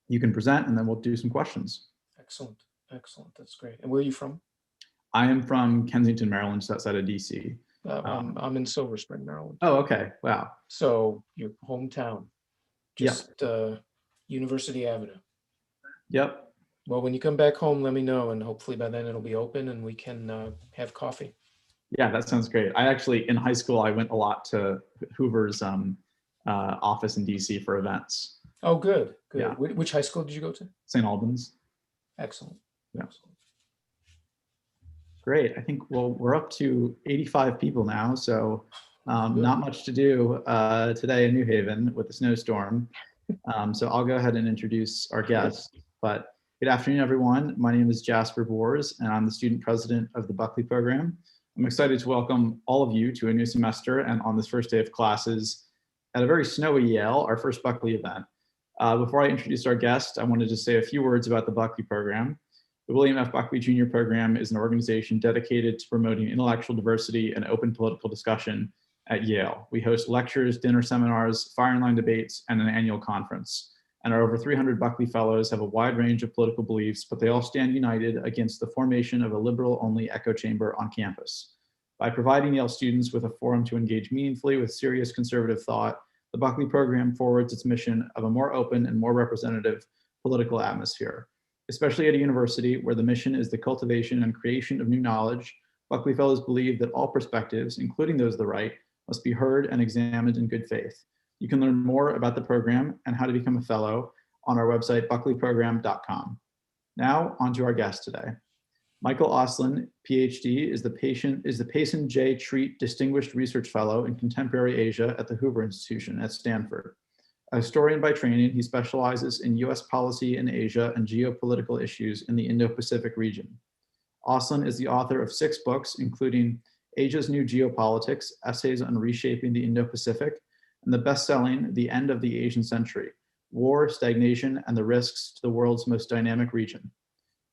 You can present, and then we'll do some questions. Excellent. Excellent. That's great. And where are you from? I am from Kensington, Maryland, just outside of DC. I'm in Silver Spring, Maryland. Oh, okay. Wow. So your hometown, Yep. just University Avenue. Yep. Well, when you come back home, let me know, and hopefully by then it'll be open and we can have coffee. Yeah, that sounds great. I actually, in high school, I went a lot to Hoover's office in DC for events. Oh, good, good. Yeah. Which high school did you go to? St. Albans. Excellent. Yeah. Excellent. Great. I think we're up to 85 people now, so not much to do today in New Haven with the snowstorm. So I'll go ahead and introduce our guest. But good afternoon, everyone. My name is Jasper Boers, and I'm the student president of the Buckley program. I'm excited to welcome all of you to a new semester and on this first day of classes at a very snowy Yale, our first Buckley event. Before I introduce our guest, I wanted to say a few words about the Buckley program. The William F. Buckley Jr. program is an organization dedicated to promoting intellectual diversity and open political discussion at Yale. We host lectures, dinner seminars, fire and line debates, and an annual conference. And our over 300 Buckley Fellows have a wide range of political beliefs, but they all stand united against the formation of a liberal-only echo chamber on campus. By providing Yale students with a forum to engage meaningfully with serious conservative thought, the Buckley program forwards its mission of a more open and more representative political atmosphere. Especially at a university where the mission is the cultivation and creation of new knowledge, Buckley Fellows believe that all perspectives, including those of the right, must be heard and examined in good faith. You can learn more about the program and how to become a fellow on our website, buckleyprogram.com. Now, on to our guest today. Michael Oslin, PhD, is the Payson J. Treat Distinguished Research Fellow in Contemporary Asia at the Hoover Institution at Stanford. A historian by training, he specializes in US policy in Asia and geopolitical issues in the Indo-Pacific region. Oslin is the author of 6 books, including Asia's New Geopolitics, Essays on Reshaping the Indo-Pacific, and the best-selling The End of the Asian Century, War, Stagnation, and the Risks to the World's Most Dynamic Region.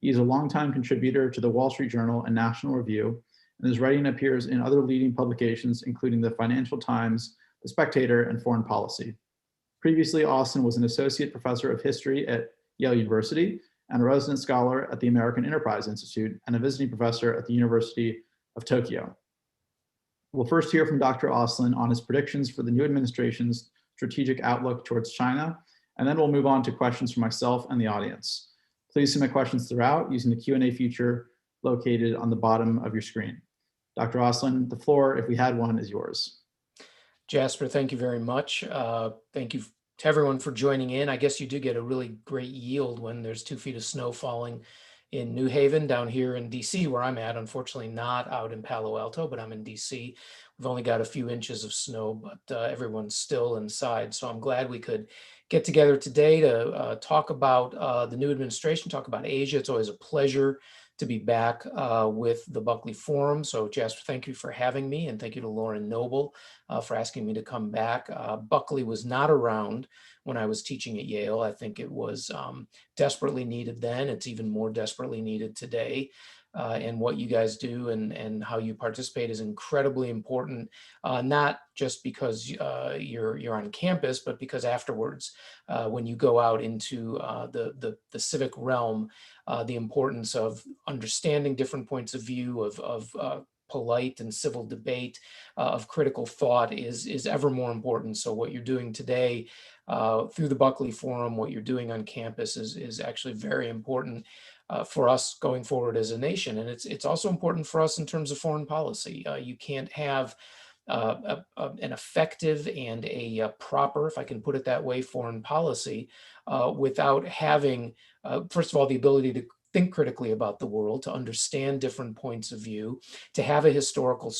He is a longtime contributor to the Wall Street Journal and National Review, and his writing appears in other leading publications, including the Financial Times, The Spectator, and Foreign Policy. Previously, Oslin was an associate professor of history at Yale University and a resident scholar at the American Enterprise Institute and a visiting professor at the University of Tokyo. We'll first hear from Dr. Oslin on his predictions for the new administration's strategic outlook towards China, and then we'll move on to questions from myself and the audience. Please submit questions throughout using the Q&A feature located on the bottom of your screen. Dr. Oslin, the floor, if we had one, is yours. Jasper, thank you very much. Thank you to everyone for joining in. I guess you do get a really great yield when there's 2 feet of snow falling in New Haven. Down here in DC, where I'm at, unfortunately not out in Palo Alto, but I'm in DC. We've only got a few inches of snow, but everyone's still inside. So I'm glad we could get together today to talk about the new administration, talk about Asia. It's always a pleasure to be back with the Buckley Forum. So Jasper, thank you for having me, and thank you to Lauren Noble for asking me to come back. Buckley was not around when I was teaching at Yale. I think it was desperately needed then. It's even more desperately needed today. And what you guys do and how you participate is incredibly important, not just because you're on campus, but because afterwards, when you go out into the civic realm, the importance of understanding different points of view, of polite and civil debate, of critical thought is ever more important. So what you're doing today through the Buckley Forum, what you're doing on campus is actually very important for us going forward as a nation. And it's also important for us in terms of foreign policy. You can't have an effective and a proper, if I can put it that way, foreign policy without having, first of all, the ability to think critically about the world, to understand different points of view, to have a historical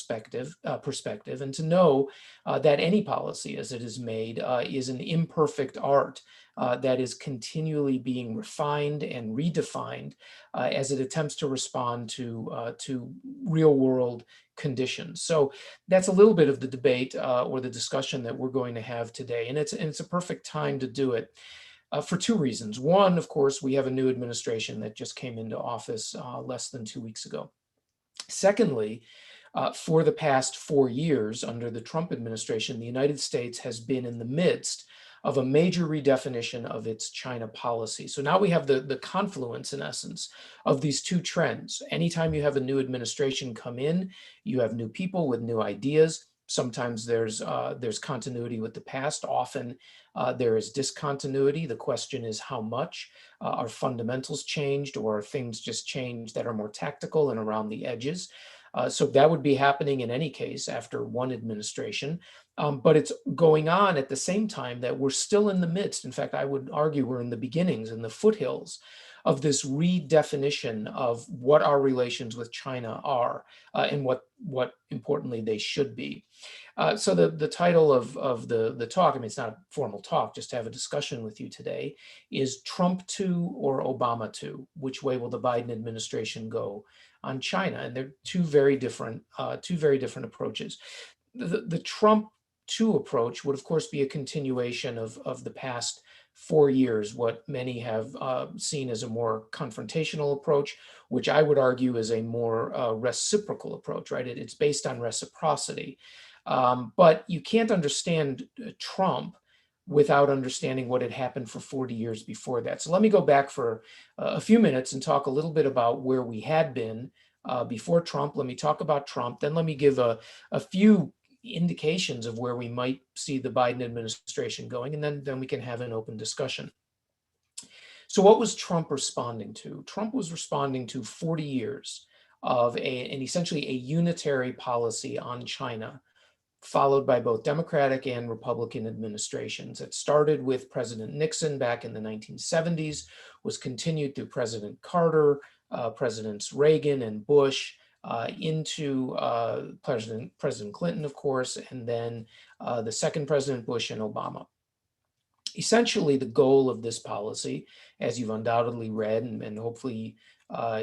perspective, and to know that any policy as it is made is an imperfect art that is continually being refined and redefined as it attempts to respond to real world conditions. So that's a little bit of the debate or the discussion that we're going to have today. And it's a perfect time to do it. For 2 reasons. One, of course, we have a new administration that just came into office less than 2 weeks ago. Secondly, for the past 4 years under the Trump administration, the United States has been in the midst of a major redefinition of its China policy. So now we have the confluence, in essence, of these two trends. Anytime you have a new administration come in, you have new people with new ideas. Sometimes there's continuity with the past. Often there is discontinuity. The question is how much. Are fundamentals changed, or are things just changed that are more tactical and around the edges? So that would be happening in any case after one administration. But it's going on at the same time that we're still in the midst. In fact, I would argue we're in the beginnings, in the foothills of this redefinition of what our relations with China are, and what importantly they should be. So the title of the talk, I mean, it's not a formal talk, just to have a discussion with you today, is Trump 2 or Obama 2? Which way will the Biden administration go on China? And they're two very different approaches. The Trump 2 approach would, of course, be a continuation of the past 4 years, what many have seen as a more confrontational approach, which I would argue is a more reciprocal approach, right? It's based on reciprocity. But you can't understand Trump without understanding what had happened for 40 years before that. So let me go back for a few minutes and talk a little bit about where we had been before Trump. Let me talk about Trump. Then let me give a few indications of where we might see the Biden administration going, and then we can have an open discussion. So what was Trump responding to? Trump was responding to 40 years of an essentially a unitary policy on China, followed by both Democratic and Republican administrations. It started with President Nixon back in the 1970s, was continued through President Carter, Presidents Reagan and Bush, into President Clinton, of course, and then the second President Bush and Obama. Essentially, the goal of this policy, as you've undoubtedly read, and hopefully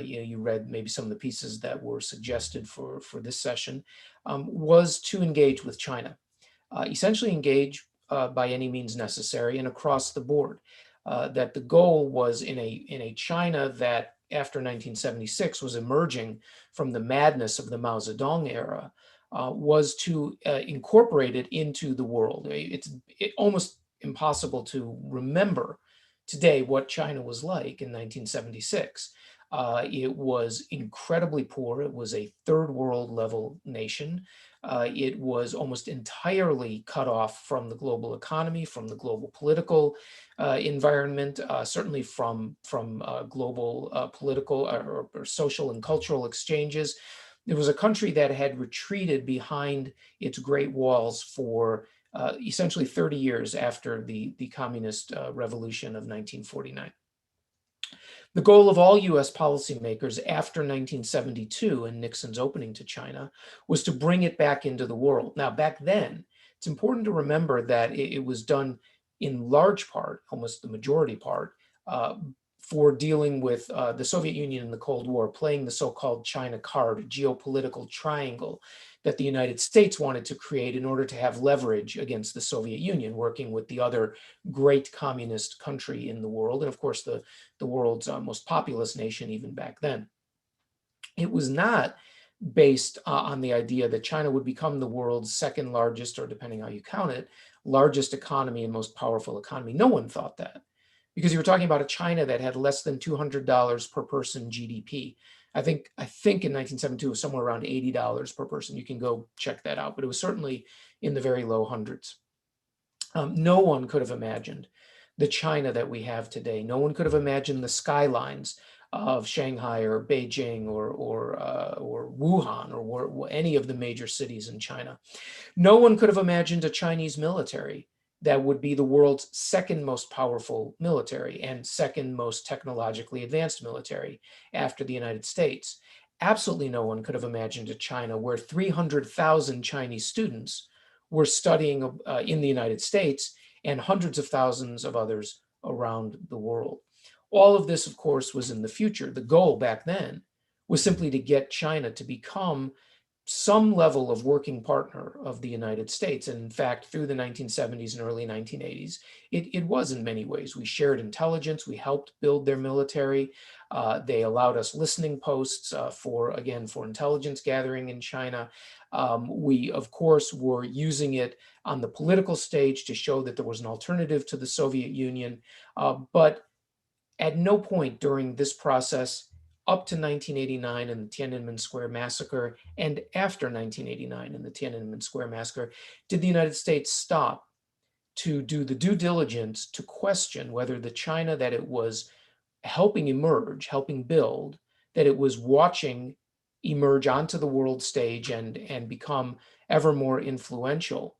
you read maybe some of the pieces that were suggested for this session, was to engage with China. Essentially engage by any means necessary and across the board. That the goal was in a China that after 1976 was emerging from the madness of the Mao Zedong era, was to incorporate it into the world. It's almost impossible to remember today what China was like in 1976. It was incredibly poor. It was a third world level nation. It was almost entirely cut off from the global economy, from the global political environment, certainly from global political or social and cultural exchanges. It was a country that had retreated behind its great walls for essentially 30 years after the communist revolution of 1949. The goal of all US policymakers after 1972 and Nixon's opening to China was to bring it back into the world. Now, back then, it's important to remember that it was done in large part, almost the majority part, for dealing with the Soviet Union in the Cold War, playing the so-called China card, a geopolitical triangle that the United States wanted to create in order to have leverage against the Soviet Union, working with the other great communist country in the world, and of course the world's most populous nation even back then. It was not based on the idea that China would become the world's second largest, or depending how you count it, largest economy and most powerful economy. No one thought that, because you were talking about a China that had less than $200 per person GDP. I think in 1972 it was somewhere around $80 per person. You can go check that out, but it was certainly in the very low hundreds. No one could have imagined the China that we have today. No one could have imagined the skylines of Shanghai or Beijing or Wuhan or any of the major cities in China. No one could have imagined a Chinese military that would be the world's second most powerful military and second most technologically advanced military after the United States. Absolutely no one could have imagined a China where 300,000 Chinese students were studying in the United States and hundreds of thousands of others around the world. All of this, of course, was in the future. The goal back then was simply to get China to become some level of working partner of the United States. And in fact, through the 1970s and early 1980s, it was in many ways. We shared intelligence, we helped build their military. They allowed us listening posts for intelligence gathering in China. We, of course, were using it on the political stage to show that there was an alternative to the Soviet Union. But at no point during this process, up to 1989 and the Tiananmen Square massacre, and after 1989 and the Tiananmen Square massacre, did the United States stop to do the due diligence to question whether the China that it was helping emerge, helping build, that it was watching emerge onto the world stage and become ever more influential,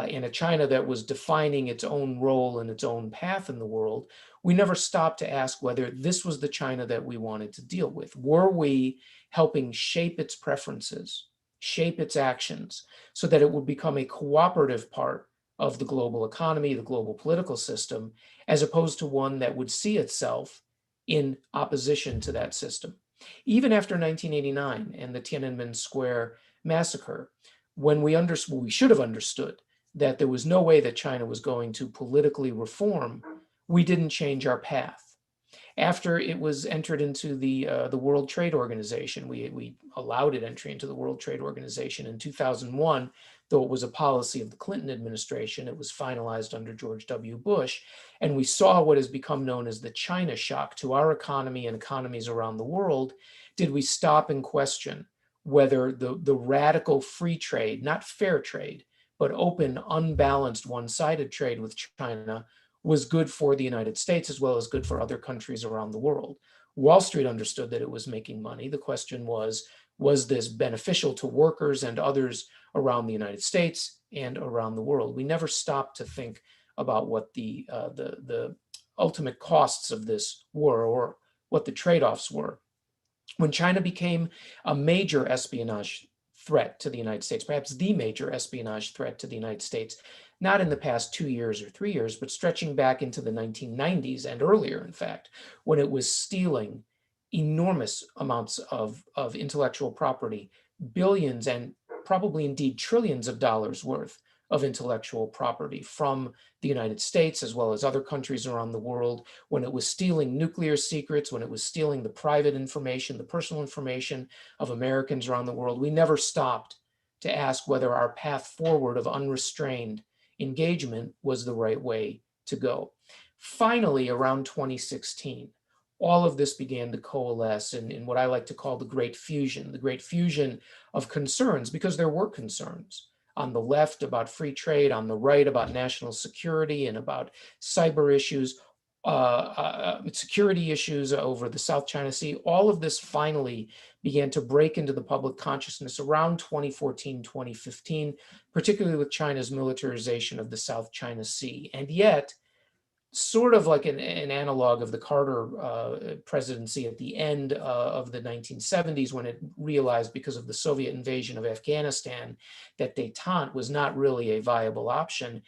in a China that was defining its own role and its own path in the world. We never stopped to ask whether this was the China that we wanted to deal with. Were we helping shape its preferences, shape its actions, so that it would become a cooperative part of the global economy, the global political system, as opposed to one that would see itself in opposition to that system? Even after 1989 and the Tiananmen Square massacre, when we should have understood that there was no way that China was going to politically reform, we didn't change our path. After it was entered into the World Trade Organization, we allowed it entry into the World Trade Organization in 2001, though it was a policy of the Clinton administration. It was finalized under George W. Bush, and we saw what has become known as the China shock to our economy and economies around the world. Did we stop and question whether the radical free trade, not fair trade, but open, unbalanced, one-sided trade with China was good for the United States as well as good for other countries around the world? Wall Street understood that it was making money. The question was this beneficial to workers and others around the United States and around the world? We never stopped to think about what the ultimate costs of this were or what the trade-offs were. When China became a major espionage threat to the United States, perhaps the major espionage threat to the United States, not in the past 2 years or 3 years, but stretching back into the 1990s and earlier, in fact, when it was stealing enormous amounts of intellectual property, billions and probably indeed trillions of dollars worth of intellectual property from the United States as well as other countries around the world, when it was stealing nuclear secrets, when it was stealing the private information, the personal information of Americans around the world. We never stopped to ask whether our path forward of unrestrained engagement was the right way to go. Finally, around 2016, all of this began to coalesce in what I like to call the great fusion of concerns, because there were concerns on the left about free trade, on the right about national security and about cyber issues, security issues over the South China Sea. All of this finally began to break into the public consciousness around 2014, 2015, particularly with China's militarization of the South China Sea. And yet, sort of like an analog of the Carter presidency at the end of the 1970s, when it realized, because of the Soviet invasion of Afghanistan, that détente was not really a viable option.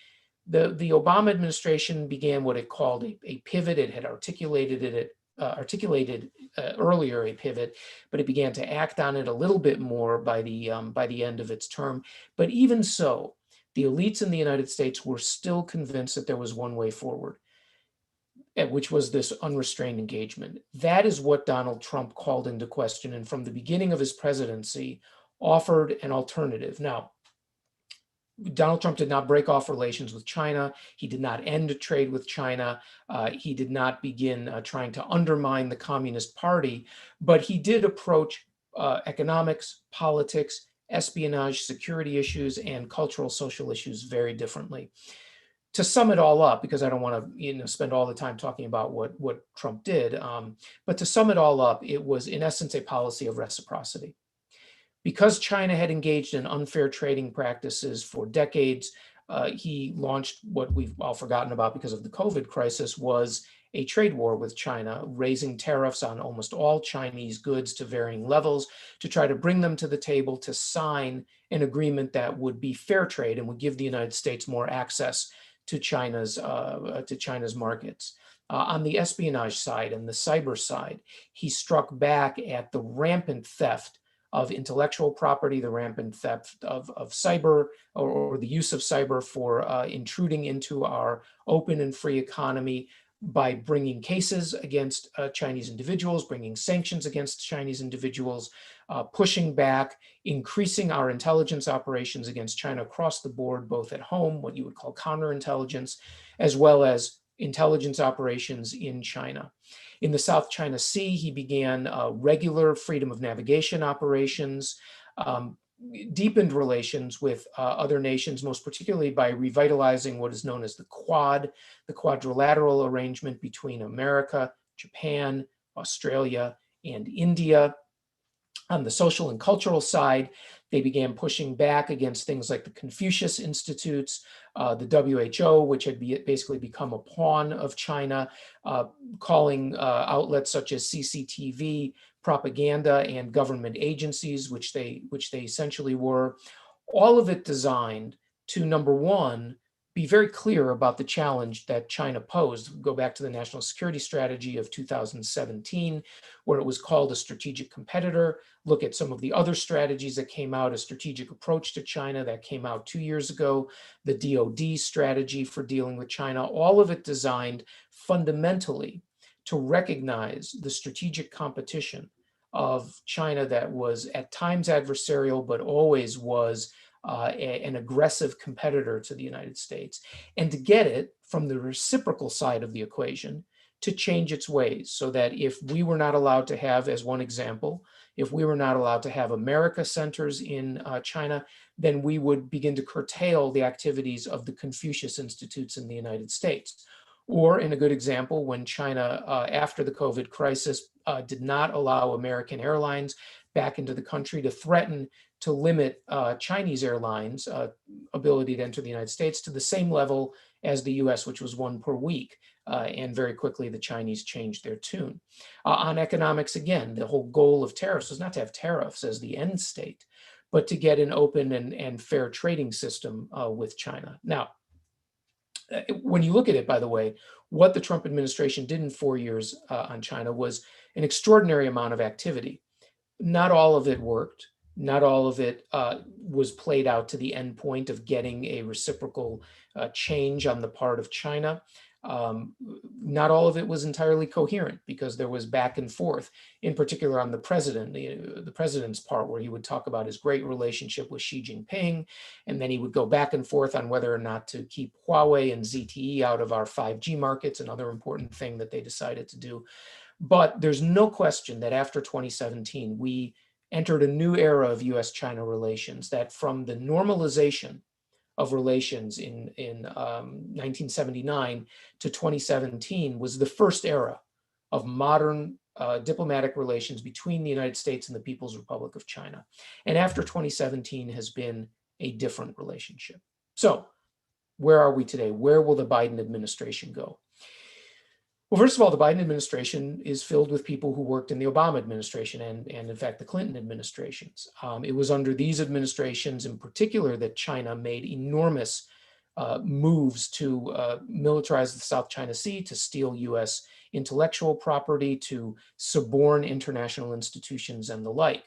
The Obama administration began what it called a pivot. It had articulated earlier a pivot, but it began to act on it a little bit more by the end of its term. But even so, the elites in the United States were still convinced that there was one way forward, which was this unrestrained engagement. That is what Donald Trump called into question, and from the beginning of his presidency, offered an alternative. Now, Donald Trump did not break off relations with China. He did not end trade with China. He did not begin trying to undermine the Communist Party, but he did approach economics, politics, espionage, security issues, and cultural social issues very differently. To sum it all up, because I don't want to spend all the time talking about what Trump did, but to sum it all up, it was in essence a policy of reciprocity. Because China had engaged in unfair trading practices for decades, he launched what we've all forgotten about because of the COVID crisis, was a trade war with China, raising tariffs on almost all Chinese goods to varying levels to try to bring them to the table to sign an agreement that would be fair trade and would give the United States more access to China's markets. On the espionage side and the cyber side, he struck back at the rampant theft of intellectual property, the rampant theft of cyber, or the use of cyber for intruding into our open and free economy by bringing cases against Chinese individuals, bringing sanctions against Chinese individuals, pushing back, increasing our intelligence operations against China across the board, both at home, what you would call counterintelligence, as well as intelligence operations in China. In the South China Sea, he began regular freedom of navigation operations, deepened relations with other nations, most particularly by revitalizing what is known as the Quad, the quadrilateral arrangement between America, Japan, Australia, and India. On the social and cultural side, they began pushing back against things like the Confucius Institutes, the WHO, which had basically become a pawn of China, calling outlets such as CCTV propaganda and government agencies, which they essentially were. All of it designed to, number one, be very clear about the challenge that China posed. Go back to the National Security Strategy of 2017, where it was called a strategic competitor. Look at some of the other strategies that came out, a strategic approach to China that came out 2 years ago, the DoD strategy for dealing with China, all of it designed fundamentally to recognize the strategic competition of China that was at times adversarial, but always was an aggressive competitor to the United States, and to get it from the reciprocal side of the equation to change its ways, so that if we were not allowed to have, as one example, if we were not allowed to have America centers in China, then we would begin to curtail the activities of the Confucius Institutes in the United States. Or, in a good example, when China, after the COVID crisis, did not allow American airlines back into the country, to threaten to limit Chinese airlines' ability to enter the United States to the same level as the US, which was one per week. And very quickly, the Chinese changed their tune. On economics, again, the whole goal of tariffs was not to have tariffs as the end state, but to get an open and fair trading system with China. Now, when you look at it, by the way, what the Trump administration did in 4 years on China was an extraordinary amount of activity. Not all of it worked. Not all of it was played out to the end point of getting a reciprocal change on the part of China. Not all of it was entirely coherent, because there was back and forth, in particular on the president's part, where he would talk about his great relationship with Xi Jinping, and then he would go back and forth on whether or not to keep Huawei and ZTE out of our 5G markets, another important thing that they decided to do. But there's no question that after 2017, we entered a new era of US-China relations, that from the normalization of relations in 1979 to 2017 was the first era of modern diplomatic relations between the United States and the People's Republic of China. And after 2017 has been a different relationship. So where are we today? Where will the Biden administration go? Well, first of all, the Biden administration is filled with people who worked in the Obama administration and in fact, the Clinton administrations. It was under these administrations in particular that China made enormous moves to militarize the South China Sea, to steal US intellectual property, to suborn international institutions and the like.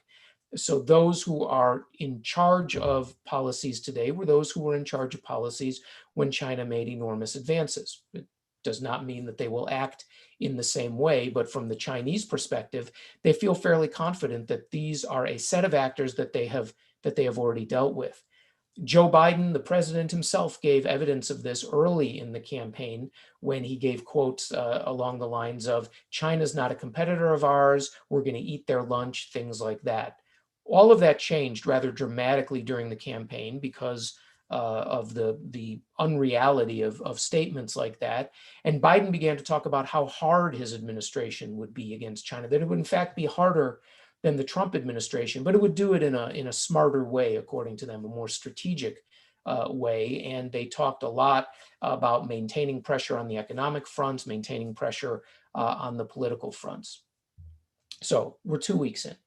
So those who are in charge of policies today were those who were in charge of policies when China made enormous advances. It does not mean that they will act in the same way, but from the Chinese perspective, they feel fairly confident that these are a set of actors that they have already dealt with. Joe Biden, the president himself, gave evidence of this early in the campaign when he gave quotes along the lines of, "China's not a competitor of ours, we're going to eat their lunch," things like that. All of that changed rather dramatically during the campaign because of the unreality of statements like that. And Biden began to talk about how hard his administration would be against China, that it would in fact be harder than the Trump administration, but it would do it in a smarter way, according to them, a more strategic way. And they talked a lot about maintaining pressure on the economic fronts, maintaining pressure on the political fronts. So we're 2 weeks in.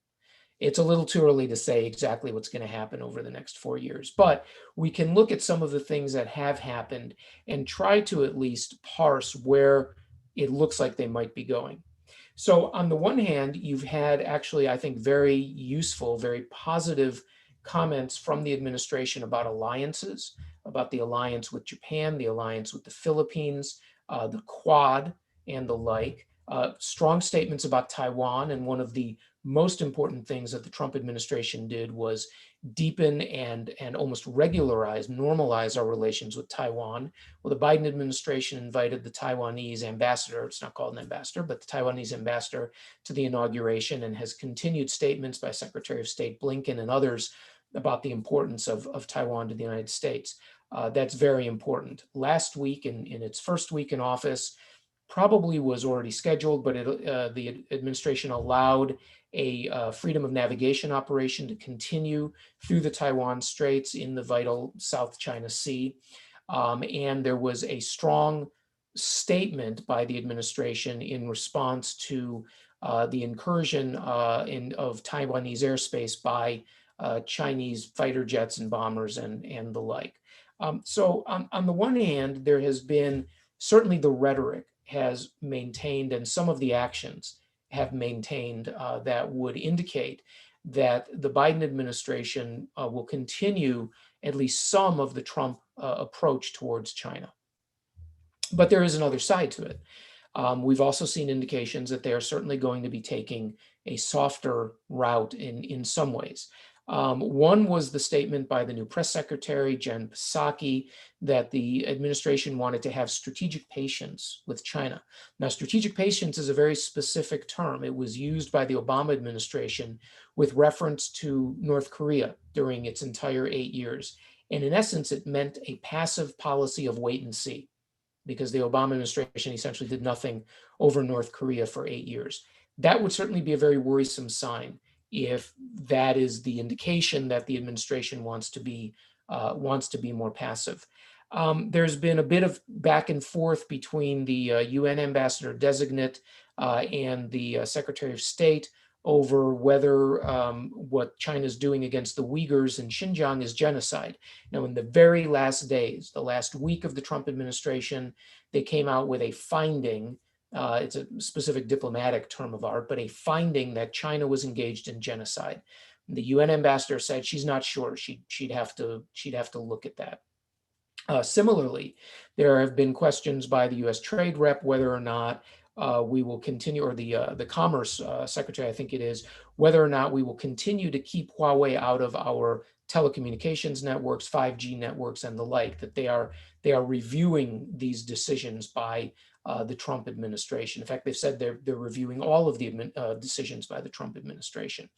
It's a little too early to say exactly what's going to happen over the next 4 years, but we can look at some of the things that have happened and try to at least parse where it looks like they might be going. So on the one hand, you've had actually, I think, very useful, very positive comments from the administration about alliances, about the alliance with Japan, the alliance with the Philippines, the Quad, and the like. Strong statements about Taiwan, and one of the most important things that the Trump administration did was deepen and almost regularize, normalize our relations with Taiwan. Well, the Biden administration invited the Taiwanese ambassador, it's not called an ambassador, but the Taiwanese ambassador to the inauguration, and has continued statements by Secretary of State Blinken and others about the importance of Taiwan to the United States. That's very important. Last week, in its first week in office, probably was already scheduled, but the administration allowed a freedom of navigation operation to continue through the Taiwan Straits in the vital South China Sea. And there was a strong statement by the administration in response to the incursion of Taiwanese airspace by Chinese fighter jets and bombers and the like. So on the one hand, there has been certainly the rhetoric has maintained, and some of the actions have maintained that would indicate that the Biden administration will continue at least some of the Trump approach towards China. But there is another side to it. We've also seen indications that they are certainly going to be taking a softer route in some ways. One was the statement by the new press secretary, Jen Psaki, that the administration wanted to have strategic patience with China. Now, strategic patience is a very specific term. It was used by the Obama administration with reference to North Korea during its entire 8 years. And in essence, it meant a passive policy of wait and see, because the Obama administration essentially did nothing over North Korea for 8 years. That would certainly be a very worrisome sign if that is the indication that the administration wants to be more passive. There's been a bit of back and forth between the UN ambassador designate and the Secretary of State over whether what China's doing against the Uyghurs in Xinjiang is genocide. Now, in the very last days, the last week of the Trump administration, they came out with a finding. It's a specific diplomatic term of art, but a finding that China was engaged in genocide. The UN ambassador said she's not sure. She'd have to look at that. Similarly, there have been questions by the U.S. trade rep whether or not we will continue, or the Commerce Secretary, I think it is, whether or not we will continue to keep Huawei out of our telecommunications networks, 5G networks, and the like. That they are reviewing these decisions by the Trump administration. In fact, they've said they're reviewing all of the decisions by the Trump administration.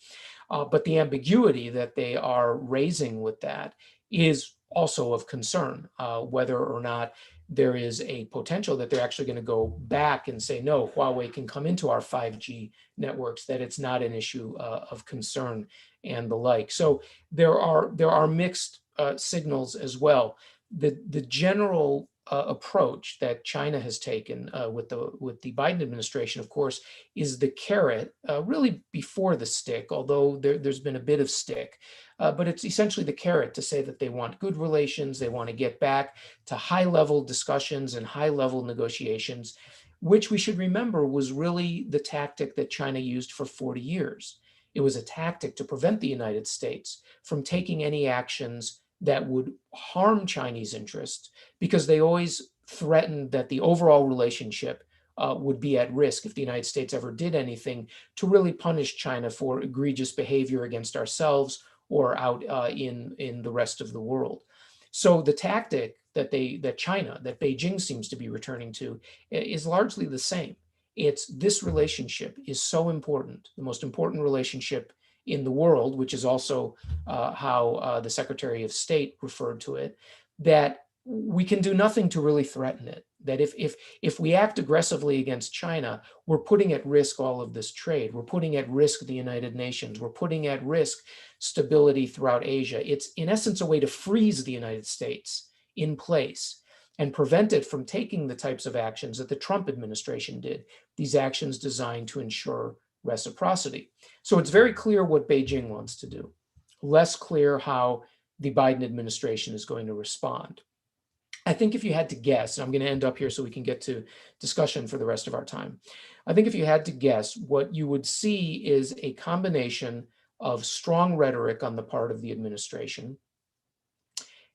But the ambiguity that they are raising with that is also of concern, whether or not there is a potential that they're actually going to go back and say, no, Huawei can come into our 5G networks, that it's not an issue of concern and the like. So there are mixed signals as well. The general approach that China has taken with the Biden administration, of course, is the carrot, really before the stick, although there's been a bit of stick. But it's essentially the carrot to say that they want good relations, they want to get back to high-level discussions and high-level negotiations, which we should remember was really the tactic that China used for 40 years. It was a tactic to prevent the United States from taking any actions that would harm Chinese interests, because they always threatened that the overall relationship would be at risk if the United States ever did anything to really punish China for egregious behavior against ourselves or out in the rest of the world. So the tactic that Beijing seems to be returning to is largely the same. It's this relationship is so important, the most important relationship in the world, which is also how the Secretary of State referred to it, that we can do nothing to really threaten it. That if we act aggressively against China, we're putting at risk all of this trade. We're putting at risk the United Nations. We're putting at risk stability throughout Asia. It's in essence a way to freeze the United States in place and prevent it from taking the types of actions that the Trump administration did, these actions designed to ensure reciprocity. So it's very clear what Beijing wants to do, less clear how the Biden administration is going to respond. I think if you had to guess, and I'm going to end up here so we can get to discussion for the rest of our time, I think if you had to guess, what you would see is a combination of strong rhetoric on the part of the administration,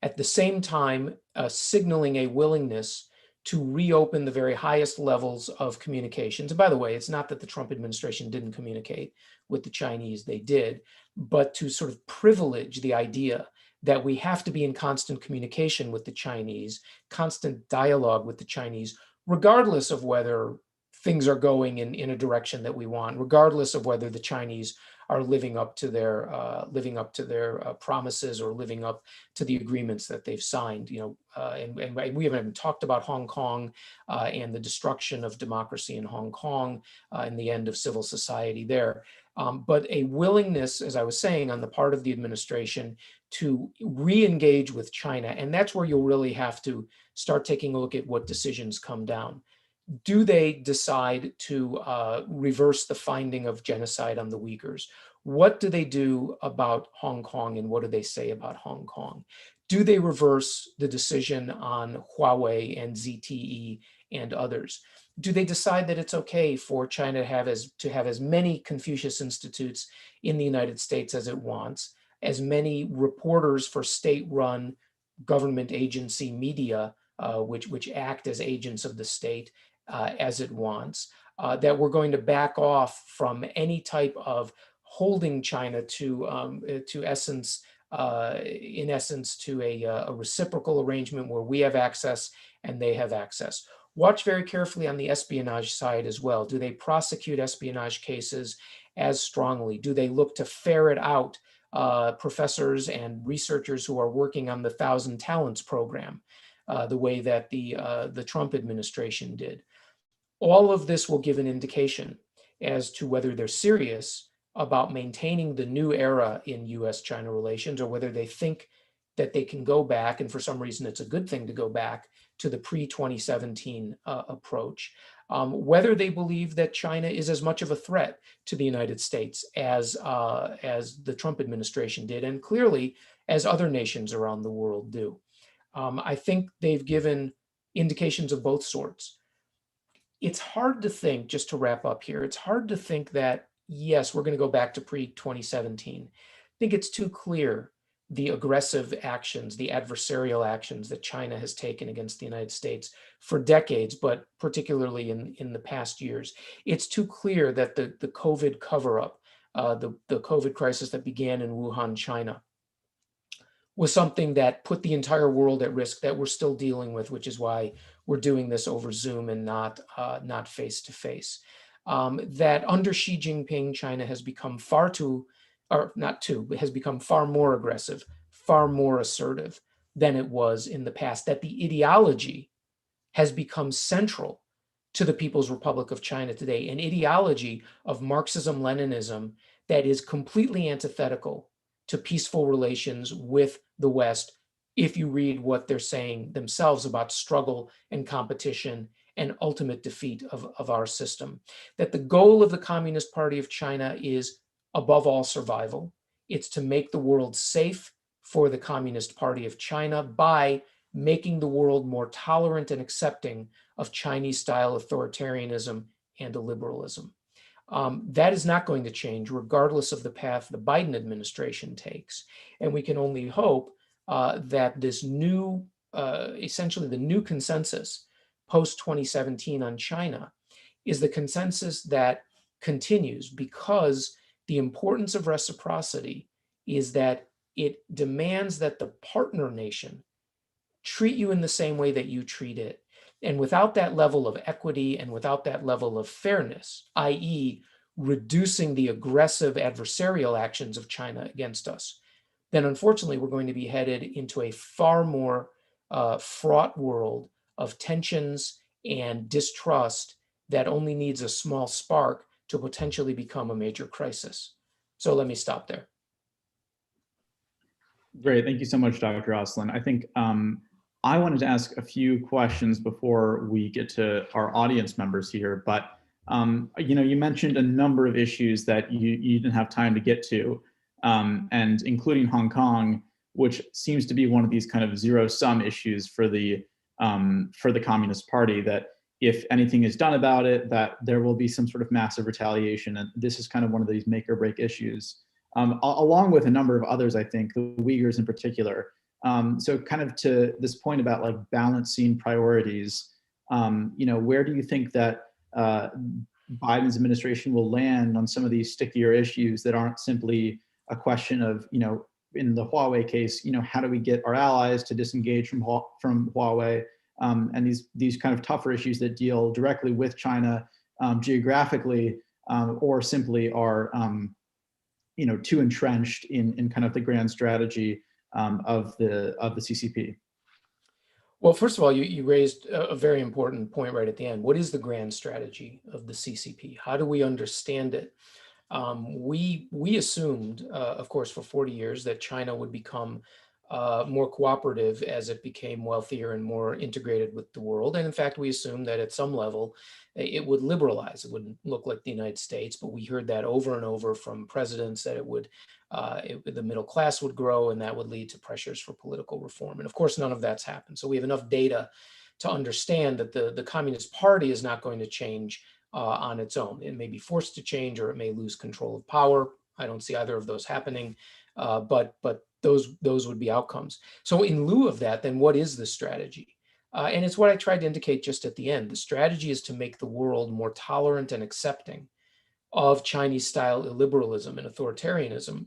at the same time signaling a willingness to reopen the very highest levels of communications. And by the way, it's not that the Trump administration didn't communicate with the Chinese, they did, but to sort of privilege the idea that we have to be in constant communication with the Chinese, constant dialogue with the Chinese, regardless of whether things are going in a direction that we want, regardless of whether the Chinese are living up to their promises or living up to the agreements that they've signed. And we haven't even talked about Hong Kong and the destruction of democracy in Hong Kong and the end of civil society there. But a willingness, as I was saying, on the part of the administration to re-engage with China. And that's where you'll really have to start taking a look at what decisions come down. Do they decide to reverse the finding of genocide on the Uyghurs? What do they do about Hong Kong, and what do they say about Hong Kong? Do they reverse the decision on Huawei and ZTE and others? Do they decide that it's okay for China to have as many Confucius Institutes in the United States as it wants, as many reporters for state-run government agency media, which act as agents of the state, as it wants, that we're going to back off from any type of holding China in essence to a reciprocal arrangement where we have access and they have access. Watch very carefully on the espionage side as well. Do they prosecute espionage cases as strongly? Do they look to ferret out professors and researchers who are working on the Thousand Talents program, the way that the Trump administration did? All of this will give an indication as to whether they're serious about maintaining the new era in US-China relations, or whether they think that they can go back, and for some reason it's a good thing to go back to the pre-2017 approach. Whether they believe that China is as much of a threat to the United States as the Trump administration did, and clearly as other nations around the world do. I think they've given indications of both sorts. It's hard to think, just to wrap up here, it's hard to think that, yes, we're going to go back to pre-2017. I think it's too clear the aggressive actions, the adversarial actions that China has taken against the United States for decades, but particularly in the past years. It's too clear that the COVID cover-up, the COVID crisis that began in Wuhan, China, was something that put the entire world at risk, that we're still dealing with, which is why we're doing this over Zoom and not face to face. That under Xi Jinping, China has become has become far more aggressive, far more assertive than it was in the past. That the ideology has become central to the People's Republic of China today, an ideology of Marxism-Leninism that is completely antithetical to peaceful relations with the West, if you read what they're saying themselves about struggle and competition and ultimate defeat of our system. That the goal of the Communist Party of China is, above all, survival. It's to make the world safe for the Communist Party of China by making the world more tolerant and accepting of Chinese-style authoritarianism and liberalism. That is not going to change regardless of the path the Biden administration takes. And we can only hope that this new, essentially the new consensus post-2017 on China is the consensus that continues, because the importance of reciprocity is that it demands that the partner nation treat you in the same way that you treat it. And without that level of equity and without that level of fairness, i.e., reducing the aggressive adversarial actions of China against us, then unfortunately we're going to be headed into a far more fraught world of tensions and distrust that only needs a small spark to potentially become a major crisis. So let me stop there. Great, thank you so much, Dr. Oslin. I think I wanted to ask a few questions before we get to our audience members here, but you mentioned a number of issues that you didn't have time to get to, and including Hong Kong, which seems to be one of these kind of zero-sum issues for the Communist Party, that if anything is done about it, that there will be some sort of massive retaliation. And this is kind of one of these make or break issues, along with a number of others, I think, the Uyghurs in particular. So kind of to this point about like balancing priorities, where do you think that Biden's administration will land on some of these stickier issues that aren't simply a question of, in the Huawei case, how do we get our allies to disengage from Huawei? And these kind of tougher issues that deal directly with China geographically, or simply are too entrenched in kind of the grand strategy of the CCP. Well, first of all, you raised a very important point right at the end. What is the grand strategy of the CCP? How do we understand it? We assumed, of course, for 40 years that China would become more cooperative as it became wealthier and more integrated with the world. And in fact, we assumed that at some level it would liberalize. It wouldn't look like the United States, but we heard that over and over from presidents that the middle class would grow and that would lead to pressures for political reform. And of course, none of that's happened. So we have enough data to understand that the Communist Party is not going to change on its own. It may be forced to change or it may lose control of power. I don't see either of those happening, but those would be outcomes. So in lieu of that, then what is the strategy? And it's what I tried to indicate just at the end. The strategy is to make the world more tolerant and accepting of Chinese-style illiberalism and authoritarianism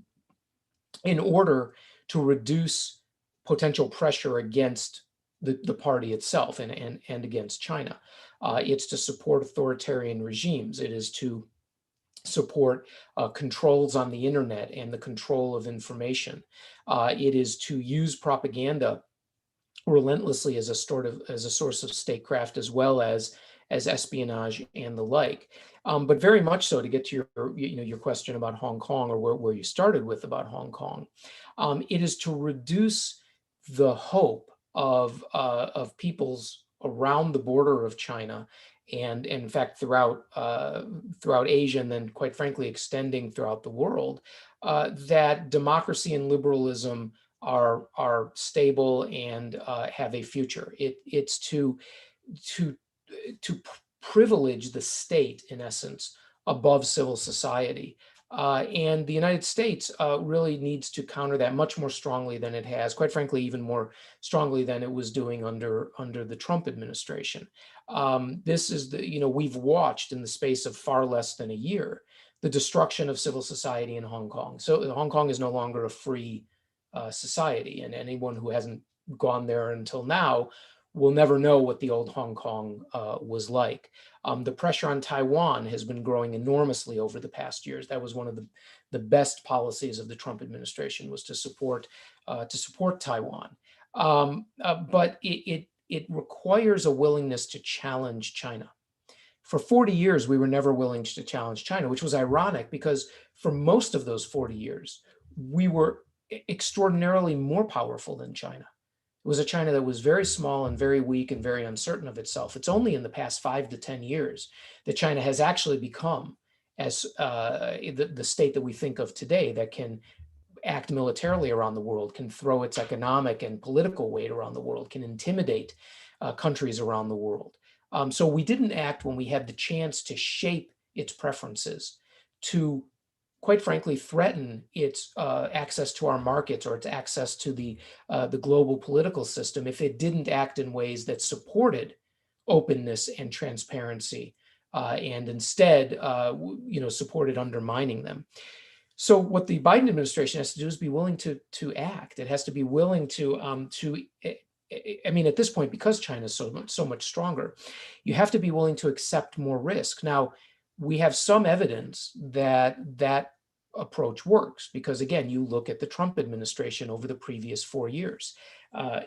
in order to reduce potential pressure against the party itself and against China. It's to support authoritarian regimes. It is to support controls on the internet and the control of information. It is to use propaganda relentlessly as a source of statecraft, as well as espionage and the like. But very much so, to get to your question about Hong Kong, or where you started with about Hong Kong, it is to reduce the hope of peoples around the border of China, and in fact throughout Asia, and then quite frankly extending throughout the world, that democracy and liberalism are stable and have a future. It's to privilege the state, in essence, above civil society. And the United States really needs to counter that much more strongly than it has, quite frankly, even more strongly than it was doing under the Trump administration. This is we've watched in the space of far less than a year, the destruction of civil society in Hong Kong. So Hong Kong is no longer a free society, and anyone who hasn't gone there until now will never know what the old Hong Kong was like. The pressure on Taiwan has been growing enormously over the past years. That was one of the best policies of the Trump administration, was to support Taiwan. But it requires a willingness to challenge China. For 40 years, we were never willing to challenge China, which was ironic because for most of those 40 years, we were extraordinarily more powerful than China. It was a China that was very small and very weak and very uncertain of itself. It's only in the past 5 to 10 years that China has actually become as the state that we think of today, that can act militarily around the world, can throw its economic and political weight around the world, can intimidate countries around the world. So we didn't act when we had the chance to shape its preferences, to quite frankly threaten its access to our markets or its access to the global political system, if it didn't act in ways that supported openness and transparency, and instead supported undermining them. So what the Biden administration has to do is be willing to act. It has to be willing to I mean, at this point, because China is so much stronger, you have to be willing to accept more risk. Now, we have some evidence that that approach works, because again, you look at the Trump administration over the previous 4 years.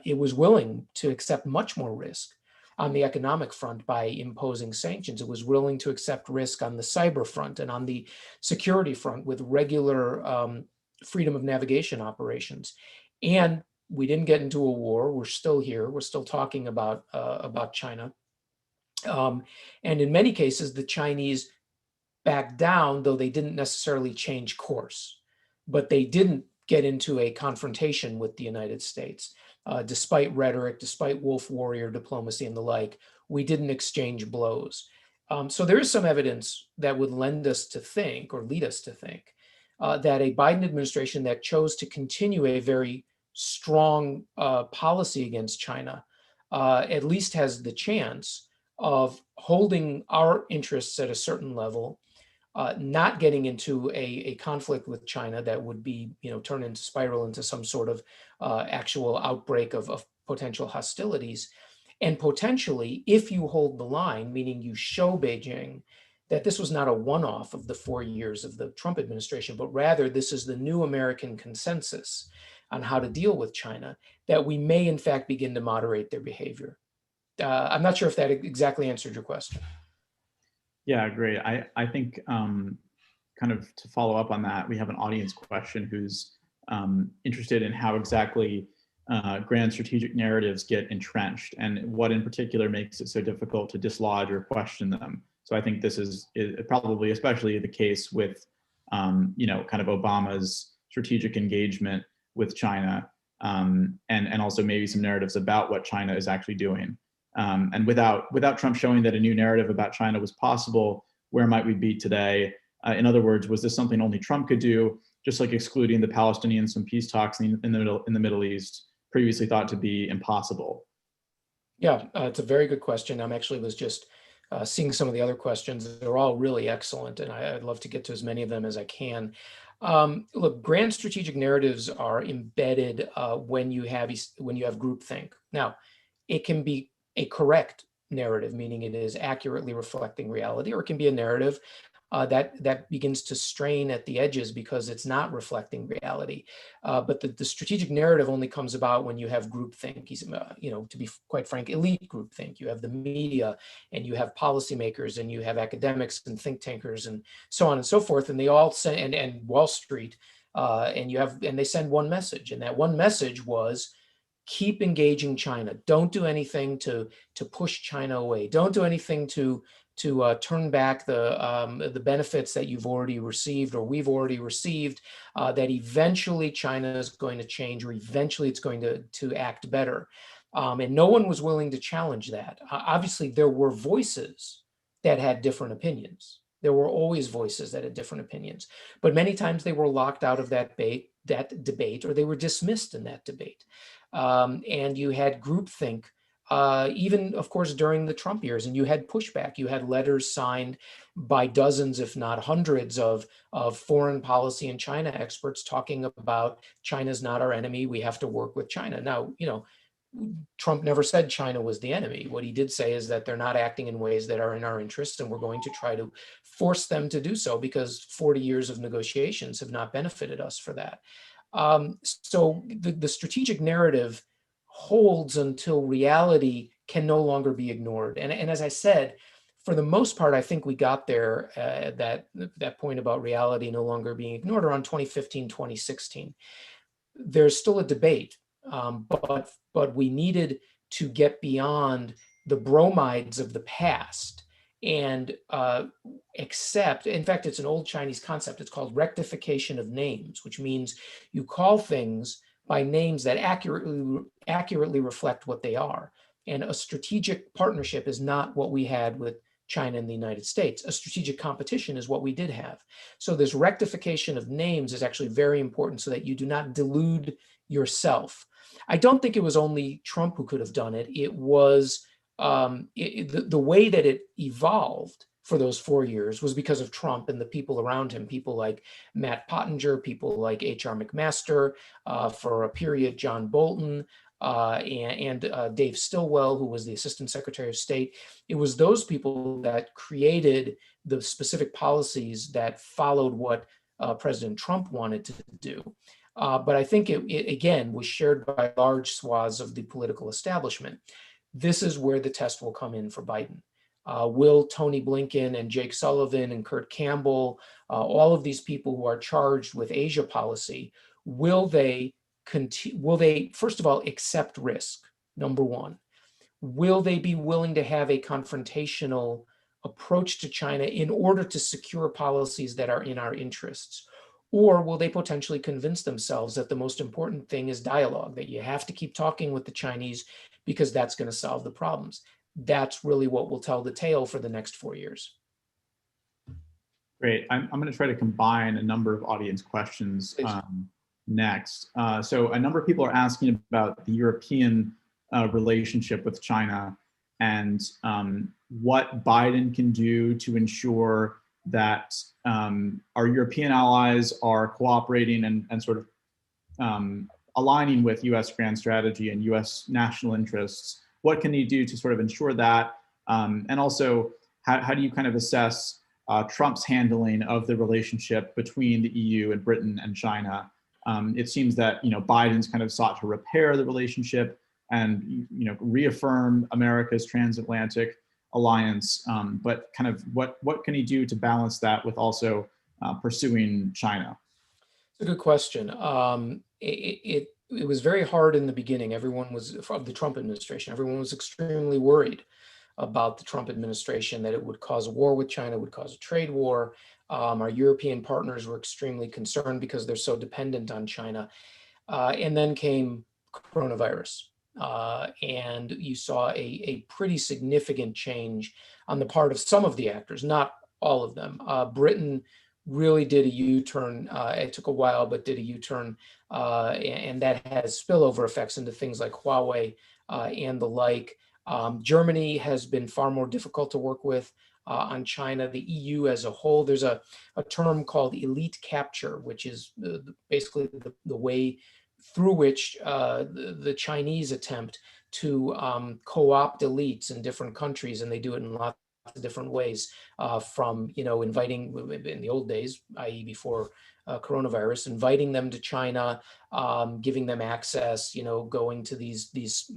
It was willing to accept much more risk on the economic front by imposing sanctions. It was willing to accept risk on the cyber front and on the security front with regular freedom of navigation operations. And we didn't get into a war. We're still here. We're still talking about China. And in many cases, the Chinese backed down, though they didn't necessarily change course. But they didn't get into a confrontation with the United States, despite rhetoric, despite wolf warrior diplomacy and the like. we didn't exchange blows. So there is some evidence that would lend us to think, or lead us to think, that a Biden administration that chose to continue a very strong policy against China at least has the chance of holding our interests at a certain level, not getting into a conflict with China that would be, turn into spiral into some sort of actual outbreak of potential hostilities. And potentially, if you hold the line, meaning you show Beijing that this was not a one-off of the 4 years of the Trump administration, but rather this is the new American consensus on how to deal with China, that we may in fact begin to moderate their behavior. I'm not sure if that exactly answered your question. Yeah, great. I think kind of to follow up on that, we have an audience question who's interested in how exactly grand strategic narratives get entrenched and what in particular makes it so difficult to dislodge or question them. So I think this is probably especially the case with, kind of Obama's strategic engagement with China, and also maybe some narratives about what China is actually doing. And without Trump showing that a new narrative about China was possible, where might we be today? In other words, was this something only Trump could do, just like excluding the Palestinians from peace talks in the Middle East, previously thought to be impossible? Yeah, it's a very good question. I'm actually was just seeing some of the other questions. They're all really excellent, and I'd love to get to as many of them as I can. Look, grand strategic narratives are embedded when you have groupthink. Now, it can be a correct narrative, meaning it is accurately reflecting reality, or it can be a narrative that begins to strain at the edges because it's not reflecting reality. But the strategic narrative only comes about when you have groupthink. To be quite frank, elite groupthink. You have the media, and you have policymakers, and you have academics and think tankers, and so on and so forth. And they all send, and Wall Street, and they send one message, and that one message was, keep engaging China. Don't do anything to push China away. Don't do anything to turn back the benefits that you've already received or we've already received, that eventually China is going to change, or eventually it's going to act better. And no one was willing to challenge that. Obviously, there were voices that had different opinions. There were always voices that had different opinions, but many times they were locked out of that debate, or they were dismissed in that debate. And you had groupthink, even, of course, during the Trump years, and you had pushback. You had letters signed by dozens, if not hundreds, of foreign policy and China experts talking about China's not our enemy. We have to work with China. Now, Trump never said China was the enemy. What he did say is that they're not acting in ways that are in our interests, and we're going to try to force them to do so, because 40 years of negotiations have not benefited us for that. So the strategic narrative holds until reality can no longer be ignored. And as I said, for the most part, I think we got there at that point about reality no longer being ignored around 2015, 2016. There's still a debate, but we needed to get beyond the bromides of the past and accept, in fact, it's an old Chinese concept. It's called rectification of names, which means you call things by names that accurately reflect what they are. And a strategic partnership is not what we had with China and the United States. A strategic competition is what we did have. So this rectification of names is actually very important, so that you do not delude yourself. I don't think it was only Trump who could have done it. It was the way that it evolved for those 4 years was because of Trump and the people around him, people like Matt Pottinger, people like H.R. McMaster, for a period, John Bolton, and Dave Stilwell, who was the Assistant Secretary of State. It was those people that created the specific policies that followed what President Trump wanted to do. But I think it again was shared by large swaths of the political establishment. This is where the test will come in for Biden. Will Tony Blinken and Jake Sullivan and Kurt Campbell, all of these people who are charged with Asia policy, will they first of all accept risk? Number one, will they be willing to have a confrontational approach to China in order to secure policies that are in our interests? Or will they potentially convince themselves that the most important thing is dialogue, that you have to keep talking with the Chinese because that's going to solve the problems? that's really what will tell the tale for the next 4 years. Great. I'm going to try to combine a number of audience questions next. So a number of people are asking about the European relationship with China and what Biden can do to ensure that our European allies are cooperating and sort of aligning with US grand strategy and US national interests. What can he do to sort of ensure that? And also, how do you kind of assess Trump's handling of the relationship between the EU and Britain and China? It seems that Biden's kind of sought to repair the relationship and reaffirm America's transatlantic alliance, but kind of what can he do to balance that with also pursuing China? It's a good question. It was very hard in the beginning. Everyone was, of the Trump administration, everyone was extremely worried about the Trump administration, that it would cause a war with China, would cause a trade war. Our European partners were extremely concerned because they're so dependent on China. And then came coronavirus. And you saw a pretty significant change on the part of some of the actors, not all of them. Britain really did a U-turn. It took a while, but did a U-turn. And that has spillover effects into things like Huawei and the like. Germany has been far more difficult to work with on China. The EU as a whole, there's a term called elite capture, which is basically the way through which the Chinese attempt to co-opt elites in different countries, and they do it in lots of different ways, from inviting, in the old days, i.e. before coronavirus, inviting them to China, giving them access, going to these